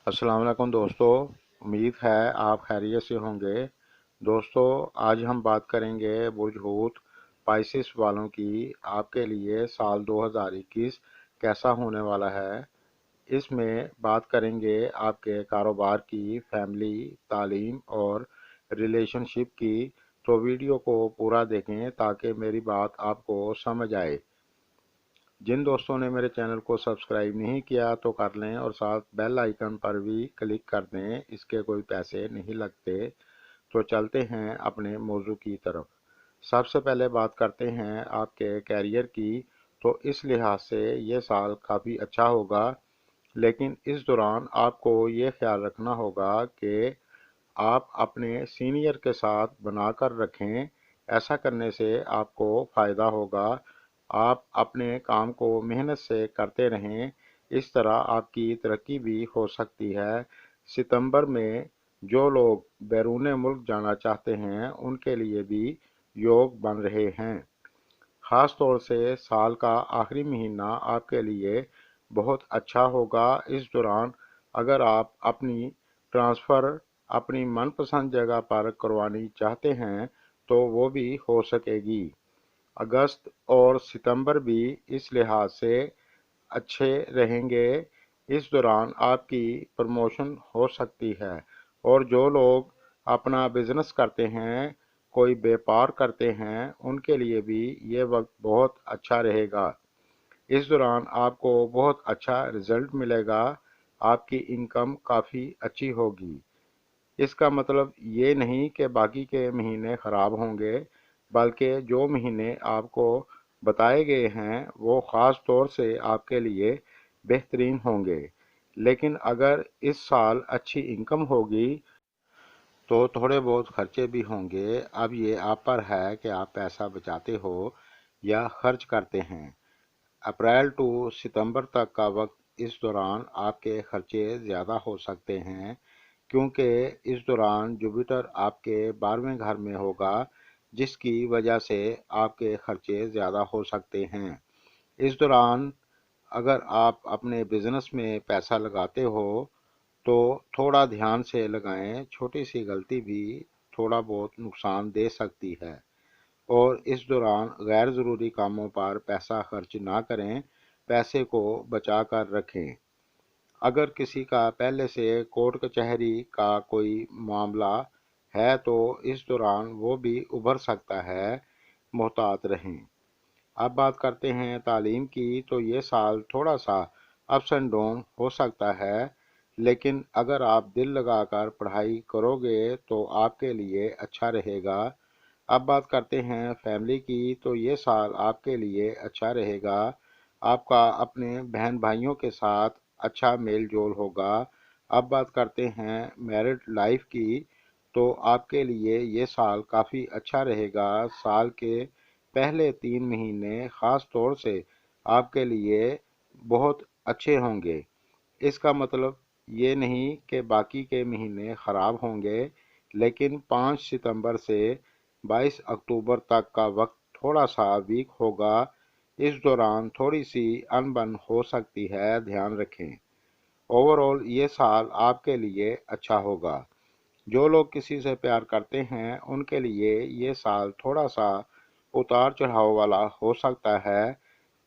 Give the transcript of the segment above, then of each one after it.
अस्सलाम वालेकुम दोस्तों, उम्मीद है आप खैरियत से होंगे। दोस्तों, आज हम बात करेंगे बुर्ज हूत पाइसिस वालों की। आपके लिए साल 2021 कैसा होने वाला है। इसमें बात करेंगे आपके कारोबार की, फैमिली, तालीम और रिलेशनशिप की। तो वीडियो को पूरा देखें ताकि मेरी बात आपको समझ आए। जिन दोस्तों ने मेरे चैनल को सब्सक्राइब नहीं किया तो कर लें और साथ बेल आइकन पर भी क्लिक कर दें। इसके कोई पैसे नहीं लगते। तो चलते हैं अपने मौजू की तरफ। सबसे पहले बात करते हैं आपके कैरियर की। तो इस लिहाज से ये साल काफ़ी अच्छा होगा, लेकिन इस दौरान आपको ये ख्याल रखना होगा कि आप अपने सीनियर के साथ बनाकर रखें। ऐसा करने से आपको फ़ायदा होगा। आप अपने काम को मेहनत से करते रहें, इस तरह आपकी तरक्की भी हो सकती है। सितंबर में जो लोग बैरून मुल्क जाना चाहते हैं उनके लिए भी योग बन रहे हैं। ख़ास तौर से साल का आखिरी महीना आपके लिए बहुत अच्छा होगा। इस दौरान अगर आप अपनी ट्रांसफ़र अपनी मनपसंद जगह पर करवानी चाहते हैं तो वो भी हो सकेगी। अगस्त और सितंबर भी इस लिहाज से अच्छे रहेंगे। इस दौरान आपकी प्रमोशन हो सकती है। और जो लोग अपना बिजनेस करते हैं, कोई व्यापार करते हैं, उनके लिए भी ये वक्त बहुत अच्छा रहेगा। इस दौरान आपको बहुत अच्छा रिजल्ट मिलेगा। आपकी इनकम काफ़ी अच्छी होगी। इसका मतलब ये नहीं कि बाकी के महीने ख़राब होंगे, बल्कि जो महीने आपको बताए गए हैं वो ख़ास तौर से आपके लिए बेहतरीन होंगे। लेकिन अगर इस साल अच्छी इनकम होगी तो थोड़े बहुत खर्चे भी होंगे। अब ये आप पर है कि आप पैसा बचाते हो या खर्च करते हैं। अप्रैल टू सितंबर तक का वक्त, इस दौरान आपके खर्चे ज़्यादा हो सकते हैं, क्योंकि इस दौरान जुपिटर आपके 12वें घर में होगा, जिसकी वजह से आपके खर्चे ज़्यादा हो सकते हैं। इस दौरान अगर आप अपने बिजनेस में पैसा लगाते हो तो थोड़ा ध्यान से लगाएं। छोटी सी गलती भी थोड़ा बहुत नुकसान दे सकती है। और इस दौरान गैर ज़रूरी कामों पर पैसा खर्च ना करें, पैसे को बचा कर रखें। अगर किसी का पहले से कोर्ट कचहरी का कोई मामला है तो इस दौरान वो भी उभर सकता है, मोहतात रहें। अब बात करते हैं तालीम की। तो ये साल थोड़ा सा अप्स एंड डाउन हो सकता है, लेकिन अगर आप दिल लगाकर पढ़ाई करोगे तो आपके लिए अच्छा रहेगा। अब बात करते हैं फैमिली की। तो ये साल आपके लिए अच्छा रहेगा। आपका अपने बहन भाइयों के साथ अच्छा मेल जोल होगा। अब बात करते हैं मैरिड लाइफ की। तो आपके लिए ये साल काफ़ी अच्छा रहेगा। साल के पहले 3 महीने ख़ास तौर से आपके लिए बहुत अच्छे होंगे। इसका मतलब ये नहीं कि बाकी के महीने ख़राब होंगे, लेकिन 5 सितंबर से 22 अक्टूबर तक का वक्त थोड़ा सा वीक होगा। इस दौरान थोड़ी सी अनबन हो सकती है, ध्यान रखें। ओवरऑल ये साल आपके लिए अच्छा होगा। जो लोग किसी से प्यार करते हैं उनके लिए ये साल थोड़ा सा उतार चढ़ाव वाला हो सकता है,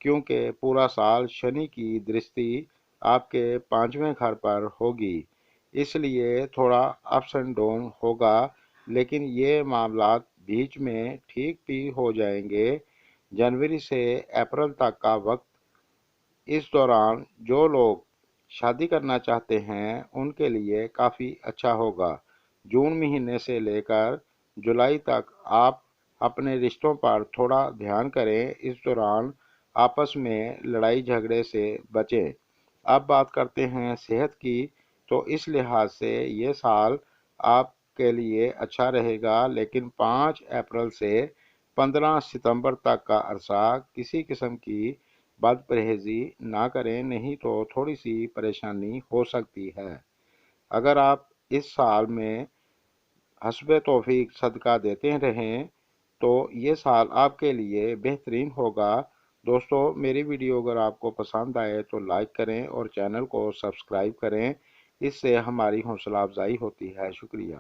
क्योंकि पूरा साल शनि की दृष्टि आपके 5वें घर पर होगी। इसलिए थोड़ा अप्स एंड डाउन होगा, लेकिन ये मामलात बीच में ठीक भी हो जाएंगे। जनवरी से अप्रैल तक का वक्त, इस दौरान जो लोग शादी करना चाहते हैं उनके लिए काफ़ी अच्छा होगा। जून महीने से लेकर जुलाई तक आप अपने रिश्तों पर थोड़ा ध्यान करें। इस दौरान आपस में लड़ाई झगड़े से बचें। अब बात करते हैं सेहत की। तो इस लिहाज से ये साल आपके लिए अच्छा रहेगा, लेकिन 5 अप्रैल से 15 सितंबर तक का अरसा किसी किस्म की बद परहेज़ी ना करें, नहीं तो थोड़ी सी परेशानी हो सकती है। अगर आप इस साल में हस्बे तौफीक सदका देते रहें तो ये साल आपके लिए बेहतरीन होगा। दोस्तों, मेरी वीडियो अगर आपको पसंद आए तो लाइक करें और चैनल को सब्सक्राइब करें। اس سے ہماری حوصلہ افزائی ہوتی ہے۔ شکریہ۔